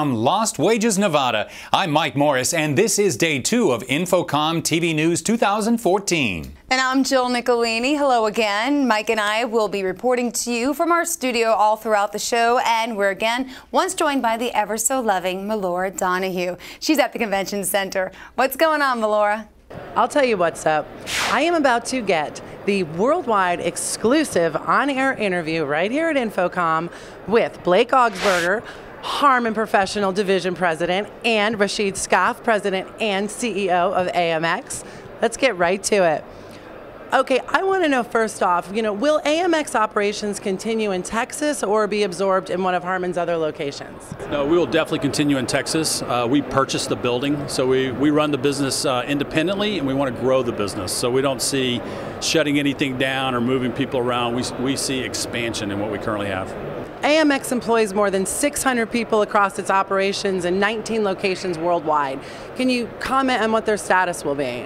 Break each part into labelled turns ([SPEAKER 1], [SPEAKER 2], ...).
[SPEAKER 1] from Lost Wages, Nevada. I'm Mike Morris, and this is day 2 of InfoCommTV News 2014.
[SPEAKER 2] And I'm Jill Nicolini. Hello again. Mike and I will be reporting to you from our studio all throughout the show, and we're again once joined by the ever-so-loving Melora Donahue. She's at the Convention Center. What's going on, Melora?
[SPEAKER 3] I'll tell you what's up. I am about to get the worldwide exclusive on-air interview right here at InfoComm with Blake Augsburger, Harman Professional Division President, and Rashid Skaff, President and CEO of AMX. Let's get right to it. Okay, I want to know first off, will AMX operations continue in Texas or be absorbed in one of Harman's other locations?
[SPEAKER 4] No, we will definitely continue in Texas. We purchased the building, so we run the business independently, and we want to grow the business. So we don't see shutting anything down or moving people around. We see expansion in what we currently have.
[SPEAKER 3] AMX employs more than 600 people across its operations in 19 locations worldwide. Can you comment on what their status will be?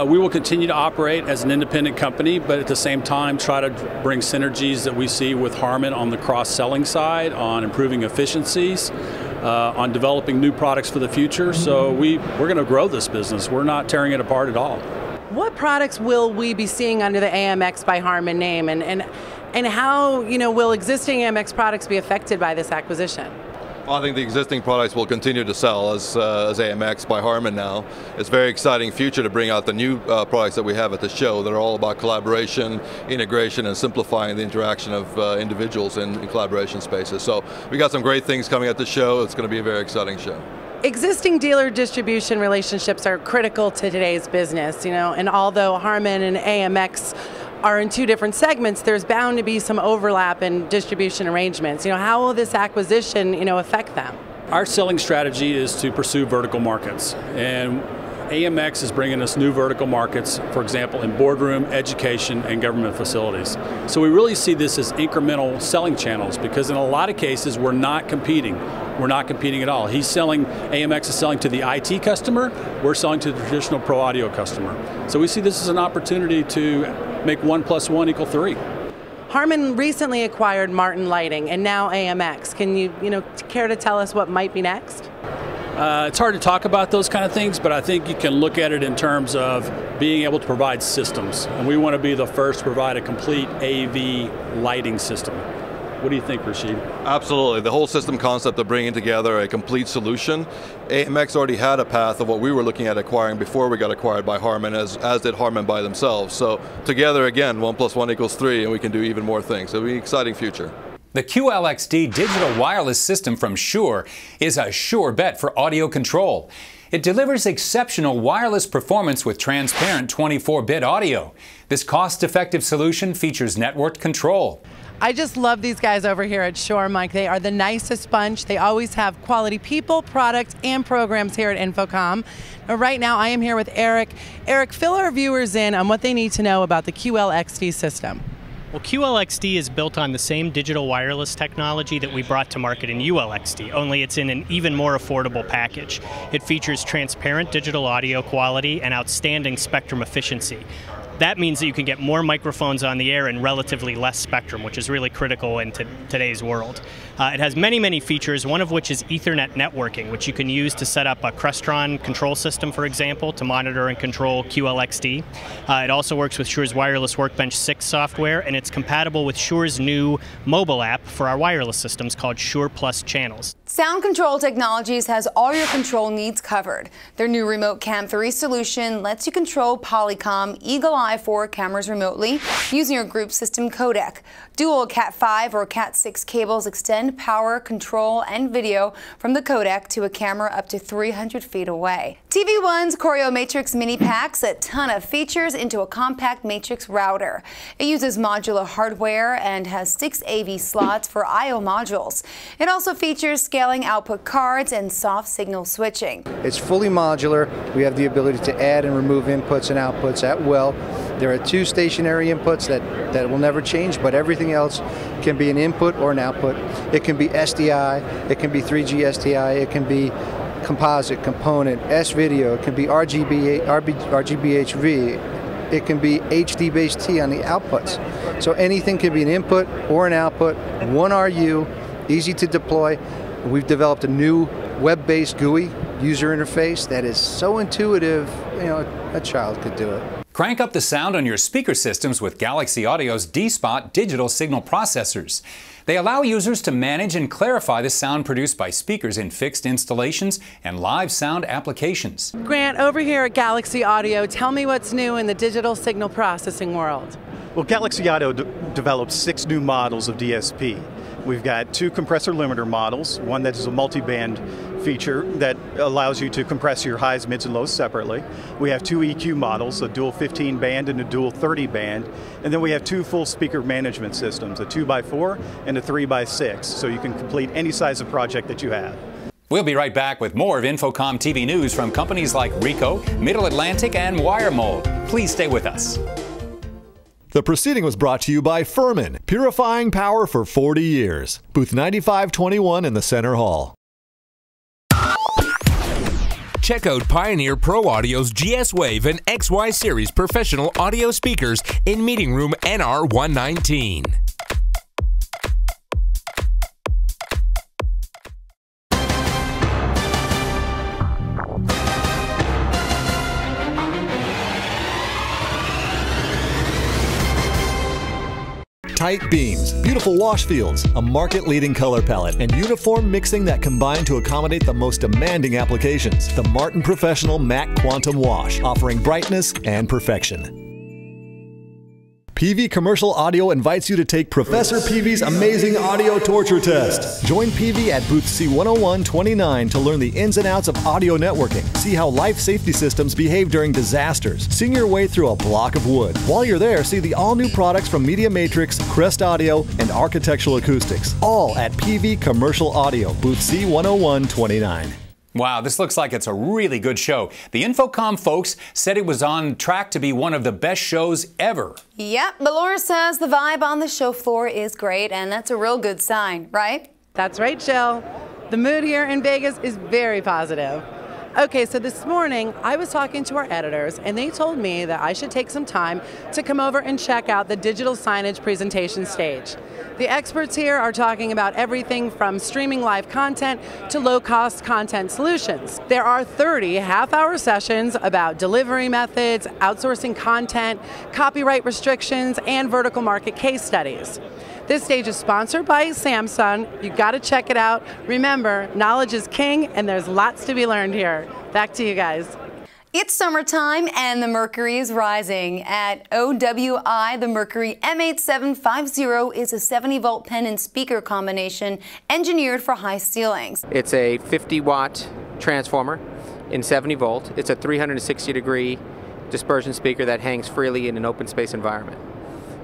[SPEAKER 4] We will continue to operate as an independent company, but at the same time try to bring synergies that we see with Harman on the cross-selling side, on improving efficiencies, on developing new products for the future. So we're going to grow this business. We're not tearing it apart at all.
[SPEAKER 3] What products will we be seeing under the AMX by Harman name, and how will existing AMX products be affected by this acquisition?
[SPEAKER 5] Well, I think the existing products will continue to sell as AMX by Harman now. It's a very exciting future to bring out the new products that we have at the show that are all about collaboration, integration, and simplifying the interaction of individuals in collaboration spaces. So we got some great things coming at the show. It's going to be a very exciting show.
[SPEAKER 3] Existing dealer distribution relationships are critical to today's business, and although Harman and AMX are in two different segments, there's bound to be some overlap in distribution arrangements. How will this acquisition, affect them?
[SPEAKER 4] Our selling strategy is to pursue vertical markets, and AMX is bringing us new vertical markets, for example, in boardroom, education, and government facilities. So we really see this as incremental selling channels because in a lot of cases we're not competing. We're not competing at all. AMX is selling to the IT customer, we're selling to the traditional pro audio customer. So we see this as an opportunity to make 1 + 1 = 3.
[SPEAKER 3] Harman recently acquired Martin Lighting and now AMX. Can you, care to tell us what might be next?
[SPEAKER 4] It's hard to talk about those kind of things, but I think you can look at it in terms of being able to provide systems. And we want to be the first to provide a complete AV lighting system. What do you think, Rashid?
[SPEAKER 5] Absolutely. The whole system concept of bringing together a complete solution. AMX already had a path of what we were looking at acquiring before we got acquired by Harman, as did Harman by themselves. So together, again, 1 + 1 = 3, and we can do even more things. So it'll be an exciting future.
[SPEAKER 1] The QLXD digital wireless system from Shure is a sure bet for audio control. It delivers exceptional wireless performance with transparent 24-bit audio. This cost-effective solution features networked control.
[SPEAKER 3] I just love these guys over here at Shure, Mike. They are the nicest bunch. They always have quality people, products, and programs here at InfoComm. Right now, I am here with Eric. Eric, fill our viewers in on what they need to know about the QLXD system.
[SPEAKER 6] Well, QLXD is built on the same digital wireless technology that we brought to market in ULXD, only it's in an even more affordable package. It features transparent digital audio quality and outstanding spectrum efficiency. That means that you can get more microphones on the air in relatively less spectrum, which is really critical in today's world. It has many, many features, one of which is Ethernet networking, which you can use to set up a Crestron control system, for example, to monitor and control QLXD. It also works with Shure's Wireless Workbench 6 software, and it's compatible with Shure's new mobile app for our wireless systems called Shure Plus Channels.
[SPEAKER 2] Sound Control Technologies has all your control needs covered. Their new Remote Cam 3 solution lets you control Polycom Eagle Eye 4 cameras remotely using your group system codec. Dual Cat 5 or Cat 6 cables extend power, control, and video from the codec to a camera up to 300 feet away. TV1's Choreo Matrix Mini packs a ton of features into a compact matrix router. It uses modular hardware and has 6 AV slots for I/O modules. It also features scaling output cards and soft signal switching.
[SPEAKER 7] It's fully modular. We have the ability to add and remove inputs and outputs at will. There are 2 stationary inputs that will never change, but everything else can be an input or an output. It can be SDI, it can be 3G SDI, it can be composite, component, S-video, it can be RGBHV, it can be HD-based T on the outputs. So anything can be an input or an output, one RU, easy to deploy. We've developed a new web-based GUI user interface that is so intuitive, a child could do it.
[SPEAKER 1] Crank up the sound on your speaker systems with Galaxy Audio's D-Spot digital signal processors. They allow users to manage and clarify the sound produced by speakers in fixed installations and live sound applications.
[SPEAKER 3] Grant, over here at Galaxy Audio, tell me what's new in the digital signal processing world.
[SPEAKER 8] Well, Galaxy Audio developed 6 new models of DSP. We've got 2 compressor limiter models, one that is a multi-band feature that allows you to compress your highs, mids, and lows separately. We have 2 EQ models, a dual 15 band and a dual 30 band. And then we have 2 full speaker management systems, a 2x4 and a 3x6, so you can complete any size of project that you have.
[SPEAKER 1] We'll be right back with more of InfoCommTV news from companies like Ricoh, Middle Atlantic, and WireMold. Please stay with us.
[SPEAKER 9] The proceeding was brought to you by Furman, purifying power for 40 years. Booth 9521 in the Center Hall.
[SPEAKER 10] Check out Pioneer Pro Audio's GS Wave and XY Series professional audio speakers in Meeting Room NR 119.
[SPEAKER 9] Tight beams, beautiful wash fields, a market-leading color palette, and uniform mixing that combine to accommodate the most demanding applications. The Martin Professional Matte Quantum Wash, offering brightness and perfection. PV Commercial Audio invites you to take Professor PV's amazing audio torture test. Join PV at booth C10129 to learn the ins and outs of audio networking. See how life safety systems behave during disasters. Sing your way through a block of wood. While you're there, see the all-new products from Media Matrix, Crest Audio, and Architectural Acoustics. All at PV Commercial Audio, booth C10129.
[SPEAKER 1] Wow, this looks like it's a really good show. The InfoComm folks said it was on track to be one of the best shows ever.
[SPEAKER 2] Yep, but Laura says the vibe on the show floor is great, and that's a real good sign, right?
[SPEAKER 3] That's right, Jill. The mood here in Vegas is very positive. Okay, so this morning I was talking to our editors and they told me that I should take some time to come over and check out the digital signage presentation stage. The experts here are talking about everything from streaming live content to low-cost content solutions. There are 30 half-hour sessions about delivery methods, outsourcing content, copyright restrictions, and vertical market case studies. This stage is sponsored by Samsung. You got to check it out. Remember, knowledge is king, and there's lots to be learned here. Back to you guys.
[SPEAKER 2] It's summertime and the mercury is rising. At OWI, the Mercury M8750 is a 70-volt pen and speaker combination engineered for high ceilings.
[SPEAKER 11] It's a 50-watt transformer in 70 volt. It's a 360-degree dispersion speaker that hangs freely in an open space environment.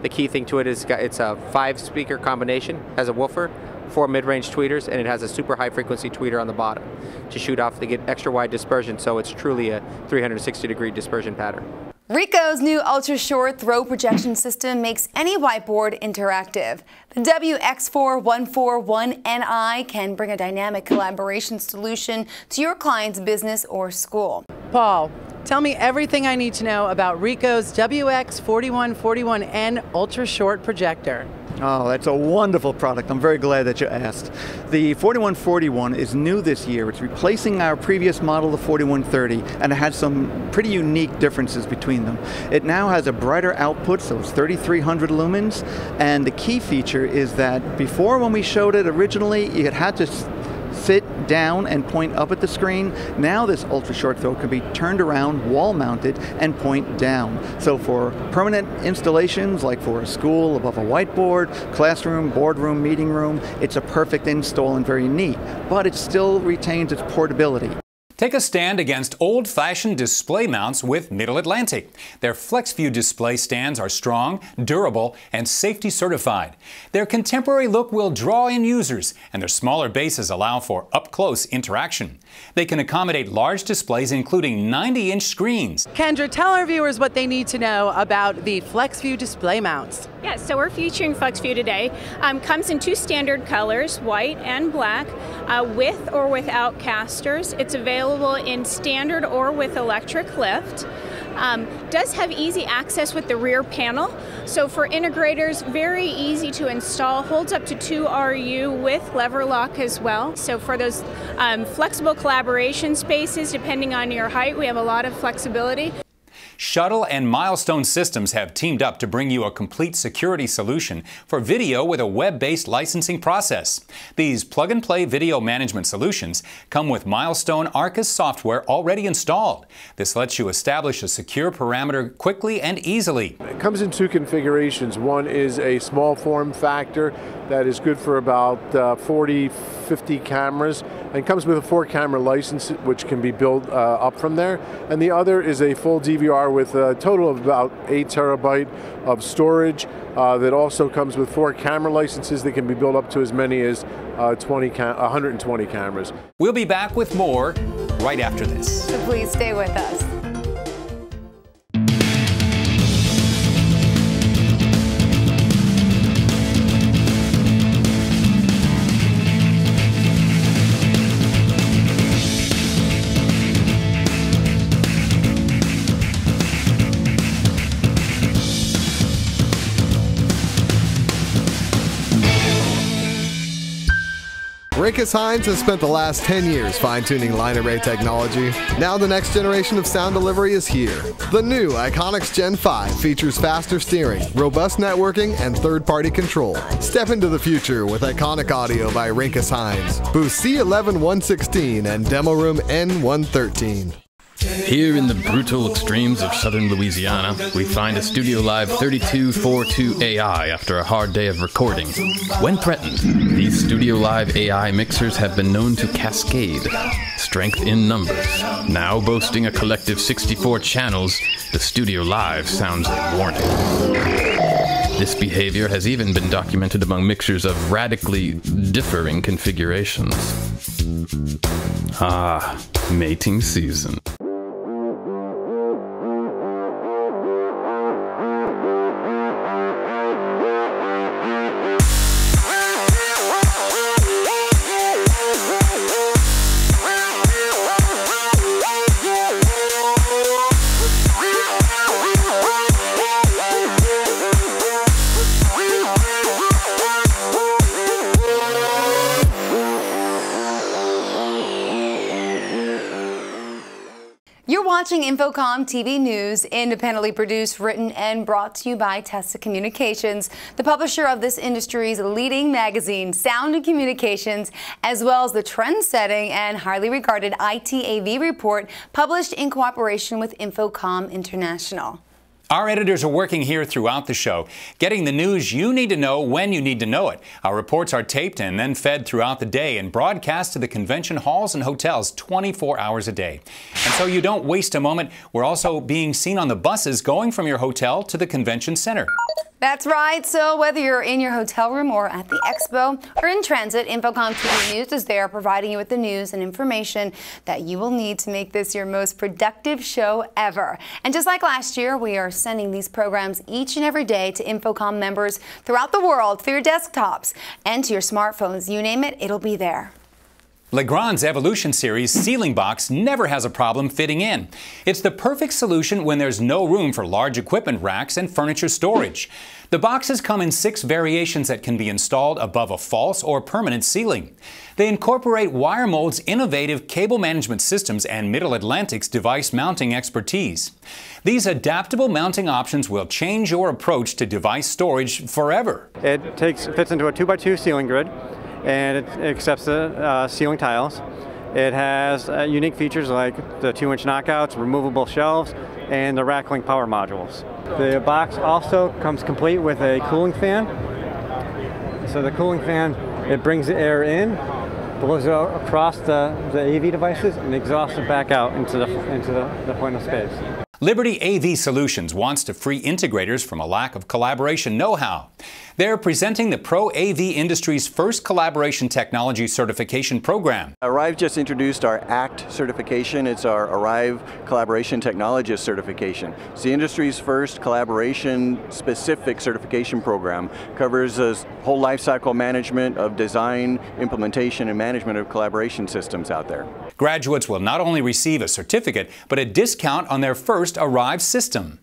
[SPEAKER 11] The key thing to it is it's a 5-speaker combination, has a woofer, 4 mid-range tweeters, and it has a super high-frequency tweeter on the bottom to shoot off to get extra wide dispersion, so it's truly a 360-degree dispersion pattern.
[SPEAKER 2] Ricoh's new ultra-short throw projection system makes any whiteboard interactive. The WX4141NI can bring a dynamic collaboration solution to your client's business or school.
[SPEAKER 3] Paul, tell me everything I need to know about Ricoh's WX4141N ultra-short projector.
[SPEAKER 12] Oh, that's a wonderful product. I'm very glad that you asked. The 4141 is new this year. It's replacing our previous model, the 4130, and it has some pretty unique differences between them. It now has a brighter output, so it's 3300 lumens, and the key feature is that before, when we showed it originally, you had to sit down and point up at the screen. Now this ultra short throw can be turned around, wall mounted, and point down. So for permanent installations, like for a school above a whiteboard, classroom, boardroom, meeting room, it's a perfect install and very neat, but it still retains its portability.
[SPEAKER 1] Take a stand against old-fashioned display mounts with Middle Atlantic. Their FlexView display stands are strong, durable, and safety certified. Their contemporary look will draw in users, and their smaller bases allow for up-close interaction. They can accommodate large displays, including 90-inch screens.
[SPEAKER 3] Kendra, tell our viewers what they need to know about the FlexView display mounts.
[SPEAKER 13] Yes, so we're featuring FlexView today. Comes in 2 standard colors, white and black, with or without casters. It's available available in standard or with electric lift. Does have easy access with the rear panel. So for integrators, very easy to install. Holds up to 2 RU with lever lock as well. So for those flexible collaboration spaces, depending on your height, we have a lot of flexibility.
[SPEAKER 1] Shuttle and Milestone Systems have teamed up to bring you a complete security solution for video with a web-based licensing process. These plug-and-play video management solutions come with Milestone Arcus software already installed. This lets you establish a secure parameter quickly and easily.
[SPEAKER 14] It comes in 2 configurations. One is a small form factor that is good for about 40, 50 cameras, and comes with a 4-camera license which can be built up from there. And the other is a full DVR with a total of about 8 terabyte of storage that also comes with 4 camera licenses that can be built up to as many as 120 cameras.
[SPEAKER 1] We'll be back with more right after this.
[SPEAKER 2] So please stay with us.
[SPEAKER 9] Rinkus Hines has spent the last 10 years fine-tuning line array technology. Now the next generation of sound delivery is here. The new Iconics Gen 5 features faster steering, robust networking, and third-party control. Step into the future with Iconic Audio by Rinkus Hines. Booth C11-116 and Demo Room N113.
[SPEAKER 15] Here in the brutal extremes of southern Louisiana, we find a Studio Live 3242 AI after a hard day of recording. When threatened, these Studio Live AI mixers have been known to cascade. Strength in numbers. Now boasting a collective 64 channels, the Studio Live sounds a warning. This behavior has even been documented among mixers of radically differing configurations. Ah, mating season.
[SPEAKER 2] You're watching InfoCommTV News, independently produced, written, and brought to you by Testa Communications, the publisher of this industry's leading magazine, Sound and Communications, as well as the trend-setting and highly regarded ITAV report published in cooperation with InfoComm International.
[SPEAKER 1] Our editors are working here throughout the show, getting the news you need to know when you need to know it. Our reports are taped and then fed throughout the day and broadcast to the convention halls and hotels 24 hours a day. And so you don't waste a moment, we're also being seen on the buses going from your hotel to the convention center.
[SPEAKER 2] That's right. So whether you're in your hotel room or at the expo or in transit, InfoCommTV News is there providing you with the news and information that you will need to make this your most productive show ever. And just like last year, we are sending these programs each and every day to InfoComm members throughout the world through your desktops and to your smartphones. You name it, it'll be there.
[SPEAKER 1] Legrand's Evolution Series ceiling box never has a problem fitting in. It's the perfect solution when there's no room for large equipment racks and furniture storage. The boxes come in 6 variations that can be installed above a false or permanent ceiling. They incorporate WireMold's innovative cable management systems and Middle Atlantic's device mounting expertise. These adaptable mounting options will change your approach to device storage forever.
[SPEAKER 16] It fits into a 2x2 ceiling grid, and it accepts the ceiling tiles. It has unique features like the 2-inch knockouts, removable shelves, and the rack-link power modules. The box also comes complete with a cooling fan. So the cooling fan, it brings the air in, blows it out across the AV devices, and exhausts it back out into the point of space.
[SPEAKER 1] Liberty AV Solutions wants to free integrators from a lack of collaboration know-how. They're presenting the Pro AV industry's first collaboration technology certification program.
[SPEAKER 17] Arrive just introduced our ACT certification. It's our Arrive Collaboration Technologist certification. It's the industry's first collaboration-specific certification program. Covers the whole lifecycle management of design, implementation, and management of collaboration systems out there.
[SPEAKER 1] Graduates will not only receive a certificate, but a discount on their first Arrive system.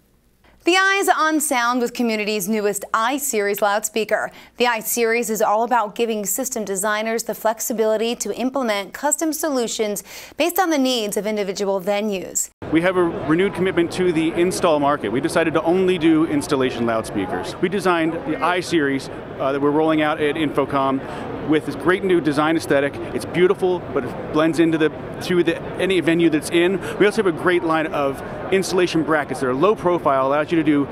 [SPEAKER 2] The Eyes on Sound with Community's newest I-Series loudspeaker. The I-Series is all about giving system designers the flexibility to implement custom solutions based on the needs of individual venues.
[SPEAKER 18] We have a renewed commitment to the install market. We decided to only do installation loudspeakers. We designed the I-Series that we're rolling out at InfoComm with this great new design aesthetic. It's beautiful, but it blends into any venue that's in. We also have a great line of installation brackets that are low profile, allows you to do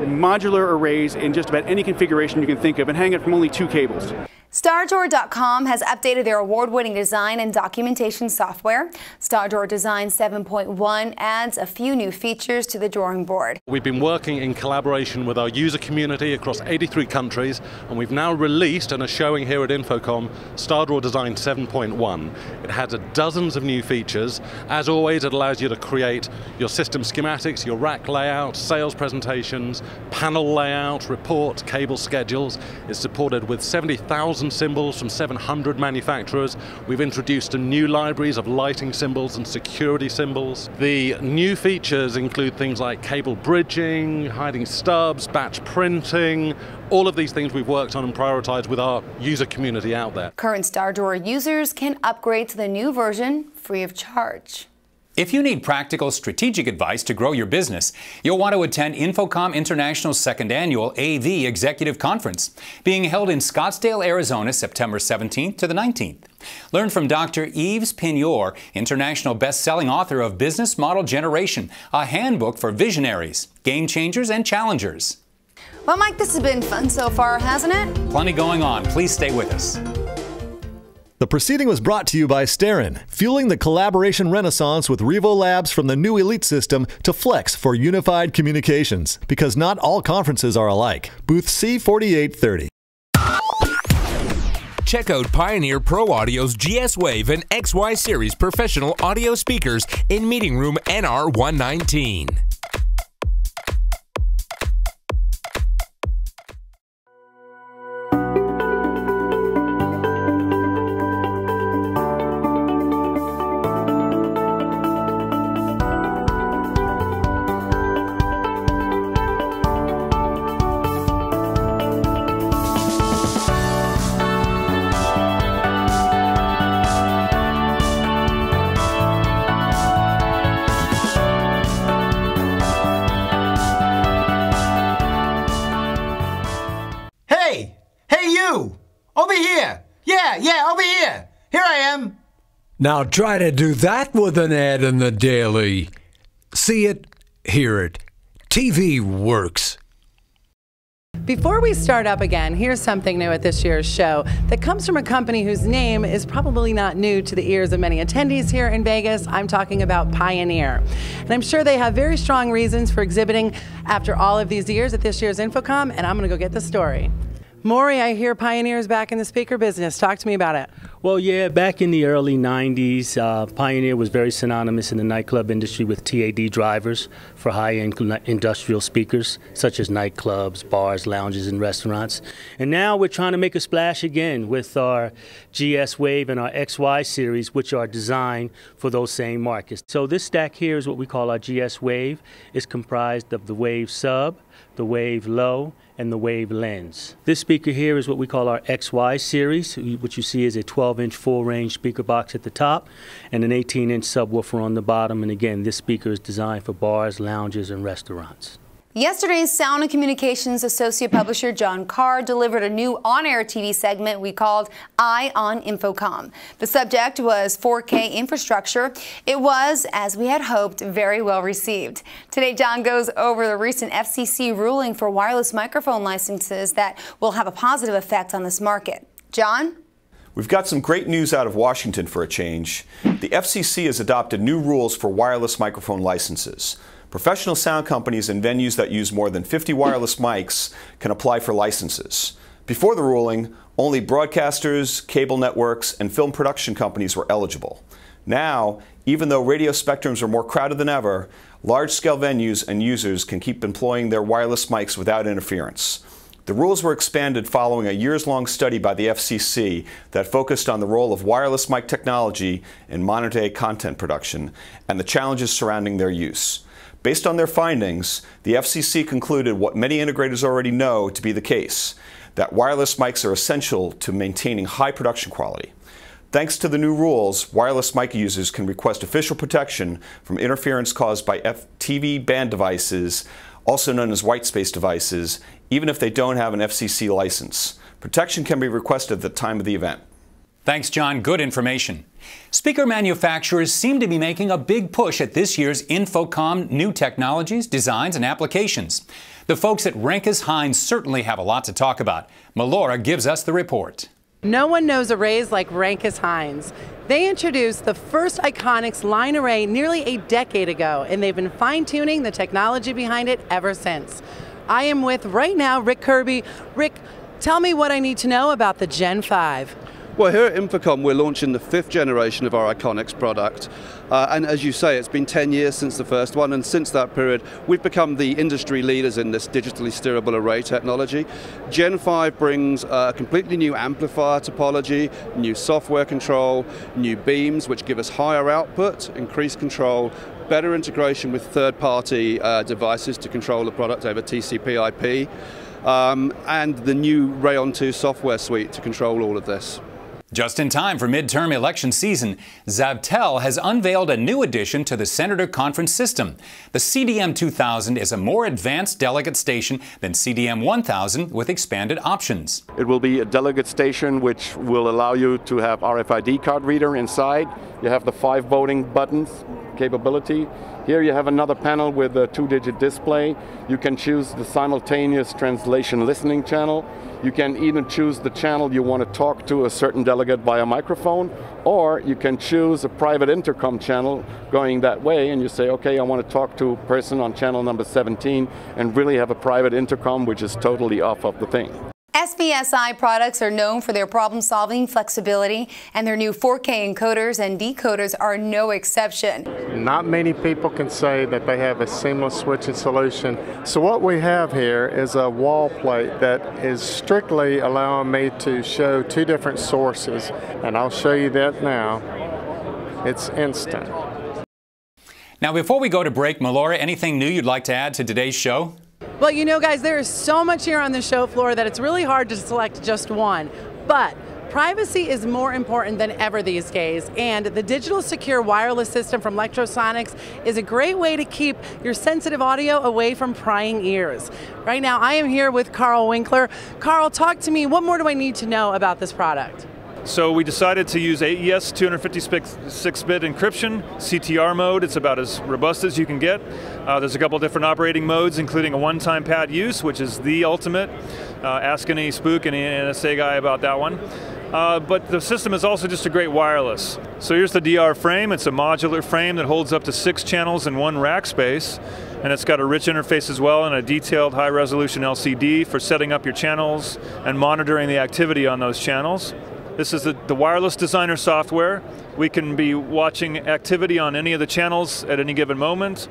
[SPEAKER 18] modular arrays in just about any configuration you can think of and hang it from only 2 cables.
[SPEAKER 2] StarDoor.com has updated their award-winning design and documentation software. StarDoor Design 7.1 adds a few new features to the drawing board.
[SPEAKER 19] We've been working in collaboration with our user community across 83 countries, and we've now released and are showing here at InfoComm StarDoor Design 7.1. It has dozens of new features. As always, it allows you to create your system schematics, your rack layout, sales presentations, panel layout, reports, cable schedules. It's supported with 70,000 symbols from 700 manufacturers. We've introduced new libraries of lighting symbols and security symbols. The new features include things like cable bridging, hiding stubs, batch printing. All of these things we've worked on and prioritized with our user community out there.
[SPEAKER 2] Current StarDoor users can upgrade to the new version free of charge.
[SPEAKER 1] If you need practical, strategic advice to grow your business, you'll want to attend InfoComm International's 2nd Annual AV Executive Conference, being held in Scottsdale, Arizona, September 17th to the 19th. Learn from Dr. Yves Pignor, international best-selling author of Business Model Generation, a handbook for visionaries, game changers, and challengers.
[SPEAKER 2] Well, Mike, this has been fun so far, hasn't it?
[SPEAKER 1] Plenty going on. Please stay with us.
[SPEAKER 9] The proceeding was brought to you by Starin, fueling the collaboration renaissance with Revo Labs from the new Elite system to Flex for unified communications, because not all conferences are alike. Booth C4830.
[SPEAKER 10] Check out Pioneer Pro Audio's GS Wave and XY Series professional audio speakers in Meeting Room NR 119.
[SPEAKER 20] Over here. Here I am.
[SPEAKER 21] Now try to do that with an ad in the daily. See it, hear it. TV works.
[SPEAKER 3] Before we start up again, here's something new at this year's show that comes from a company whose name is probably not new to the ears of many attendees here in Vegas. I'm talking about Pioneer. And I'm sure they have very strong reasons for exhibiting after all of these years at this year's InfoComm, and I'm going to go get the story. Maury, I hear Pioneer's back in the speaker business. Talk to me about it.
[SPEAKER 22] Well, yeah, back in the early 90s, Pioneer was very synonymous in the nightclub industry with TAD drivers for high-end industrial speakers, such as nightclubs, bars, lounges, and restaurants. And now we're trying to make a splash again with our GS Wave and our XY series, which are designed for those same markets. So this stack here is what we call our GS Wave. It's comprised of the Wave Sub, the Wave Low, and the Wave Lens. This speaker here is what we call our XY series, which you see is a 12-inch full-range speaker box at the top and an 18-inch subwoofer on the bottom. And again, this speaker is designed for bars, lounges, and restaurants.
[SPEAKER 2] Yesterday's Sound and Communications Associate Publisher John Carr delivered a new on-air TV segment we called Eye on InfoComm. The subject was 4K infrastructure. It was, as we had hoped, very well received. Today, John goes over the recent FCC ruling for wireless microphone licenses that will have a positive effect on this market. John?
[SPEAKER 23] We've got some great news out of Washington for a change. The FCC has adopted new rules for wireless microphone licenses. Professional sound companies and venues that use more than 50 wireless mics can apply for licenses. Before the ruling, only broadcasters, cable networks, and film production companies were eligible. Now, even though radio spectrums are more crowded than ever, large-scale venues and users can keep employing their wireless mics without interference. The rules were expanded following a years-long study by the FCC that focused on the role of wireless mic technology in modern-day content production and the challenges surrounding their use. Based on their findings, the FCC concluded what many integrators already know to be the case, that wireless mics are essential to maintaining high production quality. Thanks to the new rules, wireless mic users can request official protection from interference caused by TV band devices, also known as white space devices, even if they don't have an FCC license. Protection can be requested at the time of the event.
[SPEAKER 1] Thanks, John. Good information. Speaker manufacturers seem to be making a big push at this year's InfoComm New Technologies, Designs, and Applications. The folks at Rankes-Hines certainly have a lot to talk about. Melora gives us the report.
[SPEAKER 3] No one knows arrays like Rankes-Hines. They introduced the first Iconics line array nearly a decade ago, and they've been fine-tuning the technology behind it ever since. I am with, right now, Rick Kirby. Rick, tell me what I need to know about the Gen 5.
[SPEAKER 4] Well, here at InfoComm, we're launching the 5th generation of our Iconics product. And as you say, it's been 10 years since the first one, and since that period, we've become the industry leaders in this digitally steerable array technology. Gen 5 brings a completely new amplifier topology, new software control, new beams, which give us higher output, increased control, better integration with third-party devices to control the product over TCP/IP, and the new Rayon 2 software suite to control all of this.
[SPEAKER 1] Just in time for midterm election season, Zavtel has unveiled a new addition to the Senator Conference system. The CDM 2000 is a more advanced delegate station than CDM 1000 with expanded options.
[SPEAKER 5] It will be a delegate station which will allow you to have RFID card reader inside. You have the 5 voting buttons capability. Here you have another panel with a 2-digit display. You can choose the simultaneous translation listening channel. You can even choose the channel you want to talk to a certain delegate via microphone, or you can choose a private intercom channel going that way, and you say, okay, I want to talk to a person on channel number 17 and really have a private intercom which is totally off of the thing.
[SPEAKER 2] SVSI products are known for their problem-solving flexibility, and their new 4K encoders and decoders are no exception.
[SPEAKER 6] Not many people can say that they have a seamless switching solution. So what we have here is a wall plate that is strictly allowing me to show 2 different sources, and I'll show you that now. It's instant.
[SPEAKER 1] Now, before we go to break, Melora, anything new you'd like to add to today's show?
[SPEAKER 3] Well, you know, guys, there is so much here on the show floor that it's really hard to select just one. But privacy is more important than ever these days, and the digital secure wireless system from Electrosonics is a great way to keep your sensitive audio away from prying ears. Right now, I am here with Carl Winkler. Carl, talk to me. What more do I need to know about this product?
[SPEAKER 24] So we decided to use AES 256-bit encryption, CTR mode. It's about as robust as you can get. There's a couple different operating modes, including a one-time pad use, which is the ultimate. Ask any spook, any NSA guy about that one. But the system is also just a great wireless. So here's the DR frame. It's a modular frame that holds up to 6 channels in 1 rack space. And it's got a rich interface as well and a detailed high-resolution LCD for setting up your channels and monitoring the activity on those channels. This is the wireless designer software. We can be watching activity on any of the channels at any given moment.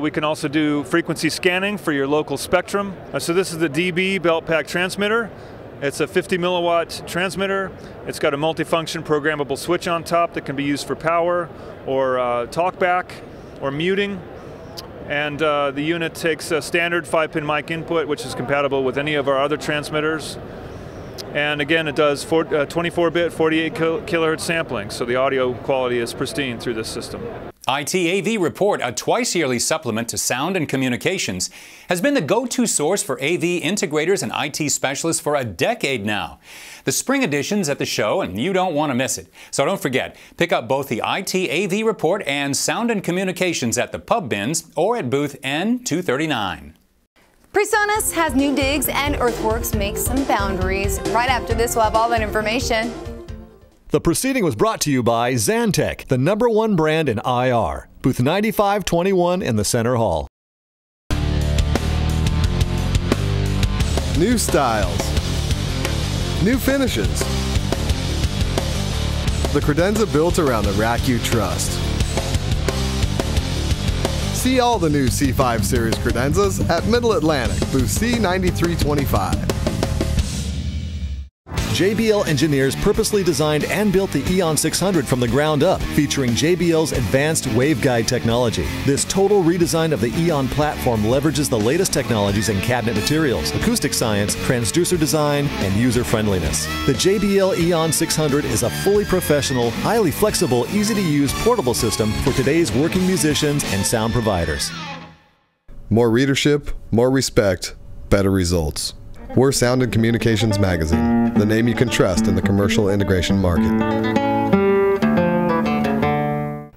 [SPEAKER 24] We can also do frequency scanning for your local spectrum. So this is the DB belt pack transmitter. It's a 50 milliwatt transmitter. It's got a multifunction programmable switch on top that can be used for power or talkback or muting. And the unit takes a standard 5-pin mic input, which is compatible with any of our other transmitters. And again, it does 24-bit, 48 kilohertz sampling, so the audio quality is pristine through this system.
[SPEAKER 1] ITAV Report, a twice-yearly supplement to sound and communications, has been the go-to source for AV integrators and IT specialists for a decade now. The spring edition's at the show, and you don't want to miss it. So don't forget, pick up both the ITAV Report and Sound and Communications at the pub bins or at booth N239.
[SPEAKER 2] PreSonus has new digs and Earthworks makes some boundaries. Right after this, we'll have all that information.
[SPEAKER 9] The proceeding was brought to you by Xantech, the #1 brand in IR. Booth 9521 in the Center Hall.
[SPEAKER 7] New styles. New finishes. The credenza built around the rack you trust. See all the new C5 Series credenzas at Middle Atlantic, booth C9325.
[SPEAKER 9] JBL engineers purposely designed and built the Eon 600 from the ground up, featuring JBL's advanced waveguide technology. This total redesign of the Eon platform leverages the latest technologies in cabinet materials, acoustic science, transducer design, and user friendliness. The JBL Eon 600 is a fully professional, highly flexible, easy-to-use portable system for today's working musicians and sound providers.
[SPEAKER 7] More readership, more respect, better results. We're Sound and Communications Magazine, the name you can trust in the commercial integration market.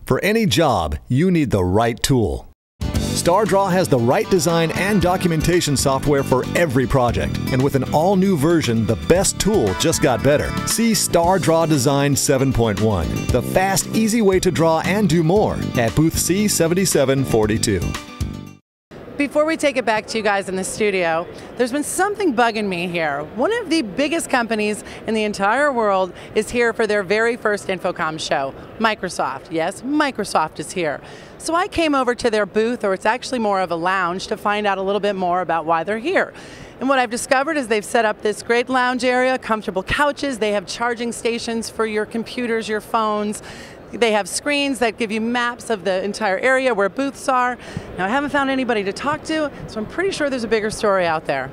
[SPEAKER 9] For any job, you need the right tool. StarDraw has the right design and documentation software for every project. And with an all-new version, the best tool just got better. See StarDraw Design 7.1, the fast, easy way to draw and do more at booth C7742.
[SPEAKER 3] Before we take it back to you guys in the studio, there's been something bugging me here. One of the biggest companies in the entire world is here for their very first InfoComm show, Microsoft. Yes, Microsoft is here. So I came over to their booth, or it's actually more of a lounge, to find out a little bit more about why they're here. And what I've discovered is they've set up this great lounge area, comfortable couches, they have charging stations for your computers, your phones. They have screens that give you maps of the entire area where booths are. Now, I haven't found anybody to talk to, so I'm pretty sure there's a bigger story out there.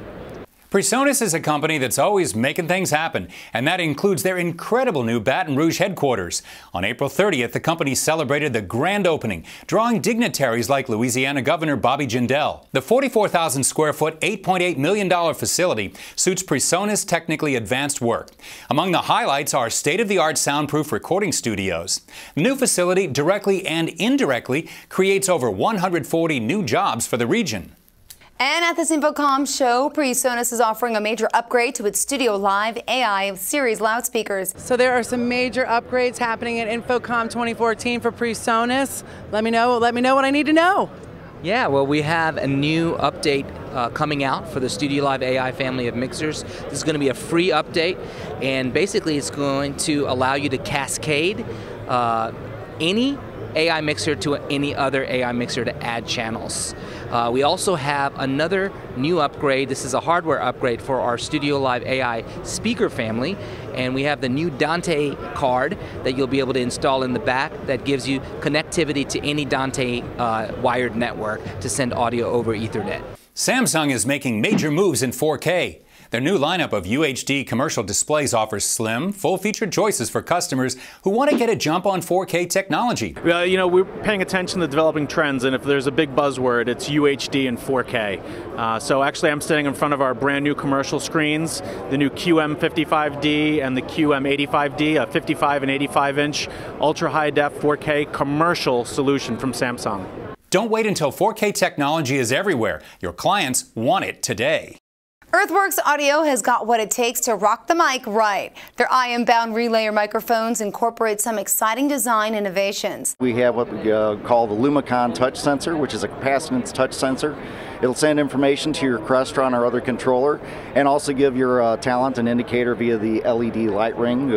[SPEAKER 1] PreSonus is a company that's always making things happen, and that includes their incredible new Baton Rouge headquarters. On April 30th, the company celebrated the grand opening, drawing dignitaries like Louisiana Governor Bobby Jindal. The 44,000 square foot, $8.8 million facility suits PreSonus technically advanced work. Among the highlights are state-of-the-art soundproof recording studios. The new facility directly and indirectly creates over 140 new jobs for the region.
[SPEAKER 2] And at this InfoComm show, PreSonus is offering a major upgrade to its Studio Live AI series loudspeakers.
[SPEAKER 3] So there are some major upgrades happening at InfoComm 2014 for PreSonus. Let me know what I need to know.
[SPEAKER 8] Yeah, well, we have a new update coming out for the Studio Live AI family of mixers. This is going to be a free update, and basically it's going to allow you to cascade any AI mixer to any other AI mixer to add channels. We also have another new upgrade. This is a hardware upgrade for our Studio Live AI speaker family, and we have the new Dante card that you'll be able to install in the back that gives you connectivity to any Dante wired network to send audio over Ethernet.
[SPEAKER 1] Samsung is making major moves in 4K. Their new lineup of UHD commercial displays offers slim, full-featured choices for customers who want to get a jump on 4K technology.
[SPEAKER 11] You know, we're paying attention to developing trends, and if there's a big buzzword, it's UHD and 4K. So actually, I'm standing in front of our brand new commercial screens, the new QM55D and the QM85D, a 55 and 85-inch ultra-high def 4K commercial solution from Samsung.
[SPEAKER 1] Don't wait until 4K technology is everywhere. Your clients want it today.
[SPEAKER 2] Earthworks Audio has got what it takes to rock the mic right. Their IM-bound relayer microphones incorporate some exciting design innovations.
[SPEAKER 12] We have what we call the Lumicon touch sensor, which is a capacitance touch sensor. It'll send information to your Crestron or other controller, and also give your talent an indicator via the LED light ring,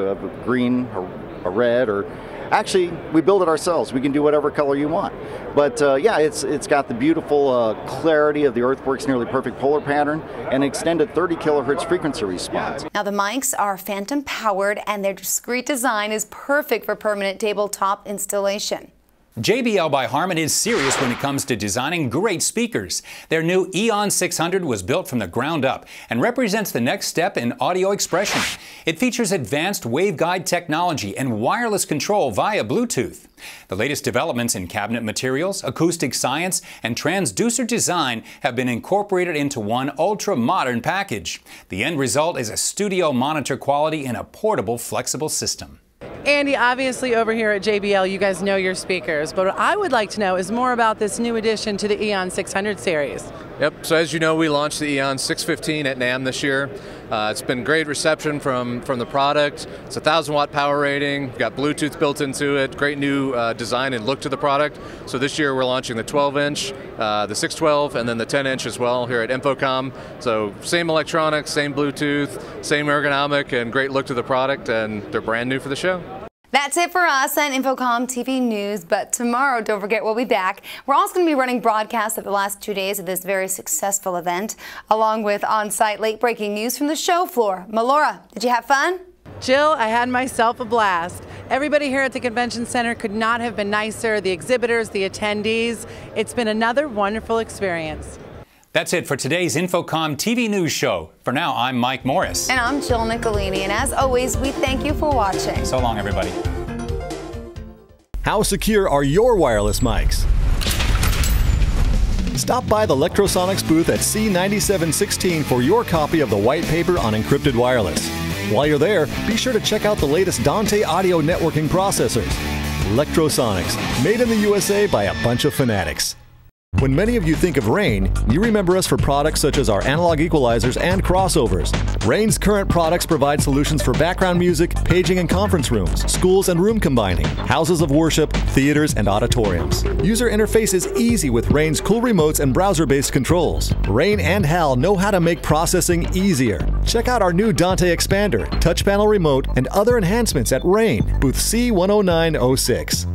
[SPEAKER 12] green or a red, or actually we build it ourselves. We can do whatever color you want. But yeah, it's got the beautiful clarity of the Earthworks nearly perfect polar pattern and extended 30 kilohertz frequency response.
[SPEAKER 2] Now the mics are phantom powered, and their discreet design is perfect for permanent tabletop installation.
[SPEAKER 1] JBL by Harman is serious when it comes to designing great speakers. Their new Eon 600 was built from the ground up and represents the next step in audio expression. It features advanced waveguide technology and wireless control via Bluetooth. The latest developments in cabinet materials, acoustic science, and transducer design have been incorporated into one ultra-modern package. The end result is a studio monitor quality in a portable, flexible system.
[SPEAKER 3] Andy, obviously over here at JBL, you guys know your speakers, but what I would like to know is more about this new addition to the Eon 600 series.
[SPEAKER 25] Yep, so as you know, we launched the Eon 615 at NAMM this year.
[SPEAKER 13] It's been great reception from the product. It's a 1,000-watt power rating, got Bluetooth built into it, great new design and look to the product. So this year we're launching the 12-inch, the 612, and then the 10-inch as well here at InfoComm. So same electronics, same Bluetooth, same ergonomic, and great look to the product, and they're brand new for the show.
[SPEAKER 2] That's it for us on InfoCommTV News, but tomorrow, don't forget, we'll be back. We're also going to be running broadcasts of the last 2 days of this very successful event, along with on-site late-breaking news from the show floor. Melora, did you have fun?
[SPEAKER 3] Jill, I had myself a blast. Everybody here at the Convention Center could not have been nicer. The exhibitors, the attendees. It's been another wonderful experience.
[SPEAKER 1] That's it for today's InfoCommTV News Show. For now, I'm Mike Morris.
[SPEAKER 2] And I'm Jill Nicolini. And as always, we thank you for watching.
[SPEAKER 1] So long, everybody.
[SPEAKER 9] How secure are your wireless mics? Stop by the Electrosonics booth at C9716 for your copy of the white paper on encrypted wireless. While you're there, be sure to check out the latest Dante audio networking processors. Electrosonics, made in the USA by a bunch of fanatics. When many of you think of RANE, you remember us for products such as our analog equalizers and crossovers. RANE's current products provide solutions for background music, paging and conference rooms, schools and room combining, houses of worship, theaters, and auditoriums. User interface is easy with RANE's cool remotes and browser-based controls. RANE and HAL know how to make processing easier. Check out our new Dante Expander, touch panel remote, and other enhancements at RANE, booth C10906.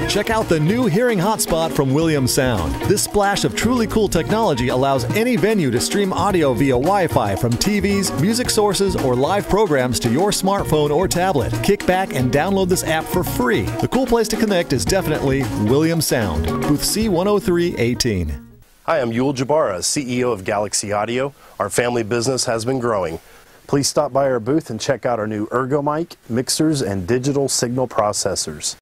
[SPEAKER 9] Check out the new hearing hotspot from William Sound. This splash of truly cool technology allows any venue to stream audio via Wi-Fi from TVs, music sources, or live programs to your smartphone or tablet. Kick back and download this app for free. The cool place to connect is definitely William Sound, booth C10318.
[SPEAKER 14] Hi, I'm Yul Jabara, CEO of Galaxy Audio. Our family business has been growing. Please stop by our booth and check out our new Ergo mic, mixers, and digital signal processors.